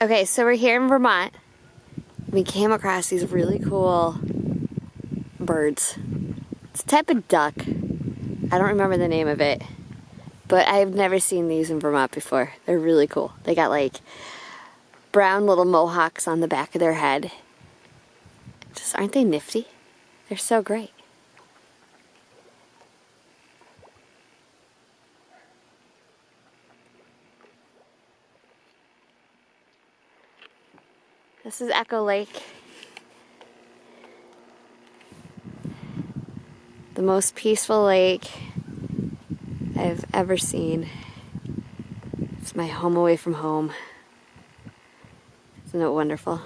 Okay, so we're here in Vermont. We came across these really cool birds. It's a type of duck. I don't remember the name of it, but I've never seen these in Vermont before. They're really cool. They got like brown little mohawks on the back of their head. Just aren't they nifty? They're so great. This is Echo Lake. The most peaceful lake I've ever seen. It's my home away from home. Isn't it wonderful?